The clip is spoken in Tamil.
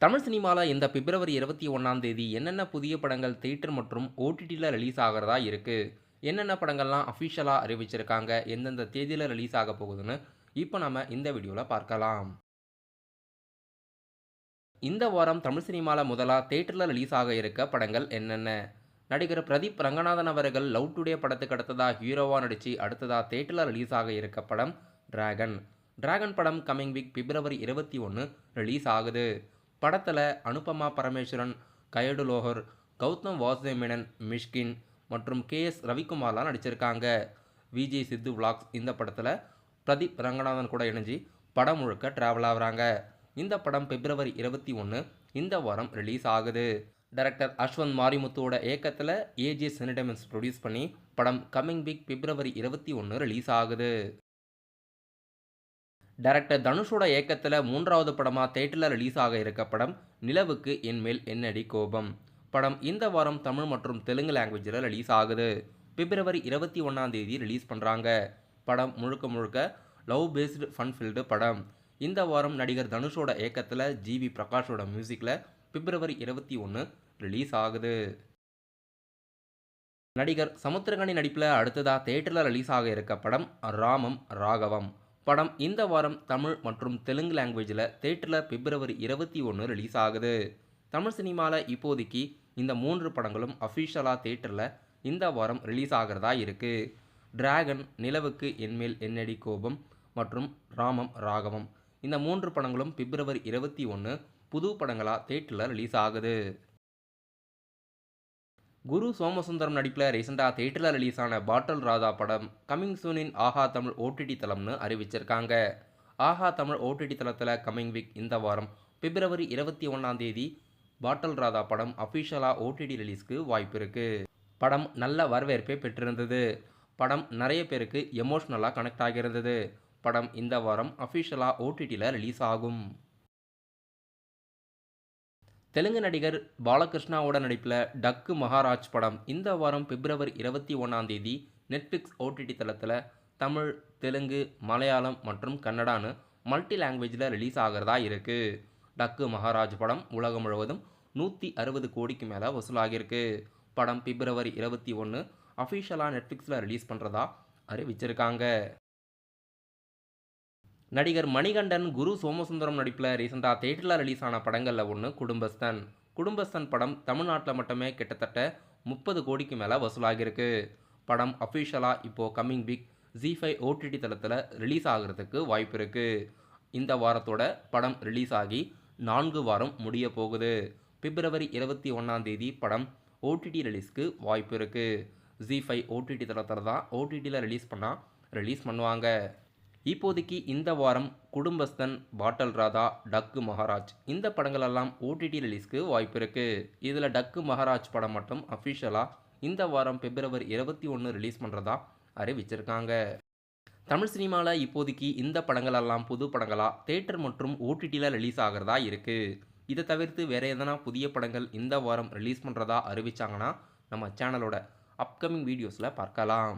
தமிழ் சினிமாவில் இந்த பிப்ரவரி 21ஆம் தேதி என்னென்ன புதிய படங்கள் தியேட்டர் மற்றும் ஓடிடியில் ரிலீஸ் ஆகிறதா இருக்குது, என்னென்ன படங்கள்லாம் அஃபிஷியலாக அறிவிச்சிருக்காங்க, எந்தெந்த தேதியில் ரிலீஸ் ஆக போகுதுன்னு இப்போ நம்ம இந்த வீடியோவில் பார்க்கலாம். இந்த வாரம் தமிழ் சினிமாவில் முதலாக தியேட்டரில் ரிலீஸ் ஆக இருக்க படங்கள் என்னென்ன? நடிகர் பிரதீப் ரங்கநாதன் அவர்கள் லவ் டுடே படத்துக்கு அடுத்ததாக ஹீரோவாக நடித்து அடுத்ததாக தியேட்டரில் ரிலீஸ் ஆக இருக்க படம் டிராகன். டிராகன் படம் கமிங் வீக் பிப்ரவரி 21 ரிலீஸ் ஆகுது. படத்தில் அனுபமா பரமேஸ்வரன், கயடு லோஹர், கௌதம் வாசுதேவ், மிஷ்கின் மற்றும் KS ரவிக்குமார்லாம் நடிச்சிருக்காங்க. விஜய் சித்து விளாக்ஸ் இந்த படத்தில் பிரதீப் ரங்கநாதன் கூட இணைஞ்சு படம் முழுக்க ட்ராவல் ஆகுறாங்க. இந்த படம் பிப்ரவரி 21 இந்த வாரம் ரிலீஸ் ஆகுது. டைரக்டர் அஸ்வந்த் மாரிமுத்துவோட இயக்கத்தில் ஏஜிஎஸ் என்டர்டைன்மெண்ட்ஸ் ப்ரொடியூஸ் பண்ணி படம் கமிங் வீக் பிப்ரவரி 21 ரிலீஸ் ஆகுது. டைரக்டர் தனுஷோட இயக்கத்தில் மூன்றாவது படமாக தியேட்டரில் ரிலீஸ் ஆக இருக்க படம் நிலவுக்கு என்மேல் என்னடி கோபம். படம் இந்த வாரம் தமிழ் மற்றும் தெலுங்கு லாங்குவேஜில் ரிலீஸ் ஆகுது. பிப்ரவரி 21ஆம் தேதி ரிலீஸ் பண்ணுறாங்க. படம் முழுக்க முழுக்க லவ் பேஸ்டு ஃபன் ஃபில்டு படம். இந்த வாரம் நடிகர் தனுஷோட இயக்கத்தில் ஜிவி பிரகாஷோட மியூசிக்கில் பிப்ரவரி 21 ரிலீஸ் ஆகுது. நடிகர் சமுத்திரகனி நடிப்பில் அடுத்ததாக தியேட்டரில் ரிலீஸ் ஆக இருக்க படம் ராமம் ராகவம். படம் இந்த வாரம் தமிழ் மற்றும் தெலுங்கு லாங்குவேஜில் தியேட்டரில் பிப்ரவரி 21 ரிலீஸ் ஆகுது. தமிழ் சினிமாவில் இப்போதைக்கு இந்த 3 படங்களும் அஃபிஷியலாக தியேட்டரில் இந்த வாரம் ரிலீஸ் ஆகிறதா இருக்குது. டிராகன், நிலவுக்கு என்மேல் என்னடி கோபம் மற்றும் ராமம் ராகவம் இந்த 3 படங்களும் பிப்ரவரி 21 புது படங்களாக தியேட்டரில் ரிலீஸ் ஆகுது. குரு சோமசுந்தரம் நடிப்பில் ரீசெண்டாக தியேட்டரில் ரிலீஸ் ஆன பாட்டல் ராதா படம் கமிங் சூனின் ஆஹா தமிழ் ஓடிடி தளம்னு அறிவிச்சிருக்காங்க. ஆஹா தமிழ் ஓடிடி தளத்தில் கமிங் வீக் இந்த வாரம் பிப்ரவரி 21ஆம் தேதி பாட்டல் ராதா படம் அஃபிஷியலாக ஓடிடி ரிலீஸ்க்கு வாய்ப்பு இருக்குது. படம் நல்ல வரவேற்பை பெற்றிருந்தது. படம் நிறைய பேருக்கு எமோஷ்னலாக கனெக்ட் ஆகியிருந்தது. படம் இந்த வாரம் அஃபிஷியலாக ஓடிடியில் ரிலீஸ் ஆகும். தெலுங்கு நடிகர் பாலகிருஷ்ணாவோட நடிப்பில் டக்கு மகாராஜ் படம் இந்த வாரம் பிப்ரவரி 21ஆம் தேதி நெட்ஃப்ளிக்ஸ் ஓடிடி தளத்தில் தமிழ், தெலுங்கு, மலையாளம் மற்றும் கன்னடான்னு மல்டி லாங்குவேஜில் ரிலீஸ் ஆகிறதா இருக்குது. டக்கு மகாராஜ் படம் உலகம் முழுவதும் 160 கோடிக்கு மேலே வசூலாகியிருக்கு. படம் பிப்ரவரி 21 அஃபிஷியலாக நெட்ஃப்ளிக்ஸில் ரிலீஸ் பண்ணுறதா அறிவிச்சிருக்காங்க. நடிகர் மணிகண்டன், குரு சோமசுந்தரம் நடிப்பில் ரீசெண்டாக தியேட்டரில் ரிலீஸ் ஆன படங்களில் ஒன்று குடும்பஸ்தன். குடும்பஸ்தன் படம் தமிழ்நாட்டில் மட்டுமே கிட்டத்தட்ட 30 கோடிக்கு மேலே வசூலாகியிருக்கு. படம் அஃபிஷியலாக இப்போது கம்மிங் வீக் ZEE5 ஓடிடி தளத்தில் ரிலீஸ் ஆகிறதுக்கு வாய்ப்பு இருக்குது. இந்த வாரத்தோட படம் ரிலீஸ் ஆகி 4 வாரம் முடிய போகுது. பிப்ரவரி 21ஆம் தேதி படம் ஓடிடி ரிலீஸ்க்கு வாய்ப்பு இருக்குது. ZEE5 ஓடிடி தளத்தில் தான் ஓடிடியில் ரிலீஸ் பண்ணுவாங்க. இப்போதைக்கு இந்த வாரம் குடும்பஸ்தன், பாட்டல் ராதா, டக்கு மகாராஜ் இந்த படங்களெல்லாம் ஓடிடி ரிலீஸ்க்கு வாய்ப்பு இருக்குது. இதில் டக்கு மகாராஜ் படம் மட்டும் அஃபிஷியலாக இந்த வாரம் பிப்ரவரி 21 ரிலீஸ் பண்ணுறதா அறிவிச்சிருக்காங்க. தமிழ் சினிமாவில் இப்போதைக்கு இந்த படங்களெல்லாம் புது படங்களாக தியேட்டர் மற்றும் ஓடிடியில் ரிலீஸ் ஆகிறதா இருக்குது. இதை தவிர்த்து வேறு எதனா புதிய படங்கள் இந்த வாரம் ரிலீஸ் பண்ணுறதா அறிவித்தாங்கன்னா நம்ம சேனலோட அப்கமிங் வீடியோஸில் பார்க்கலாம்.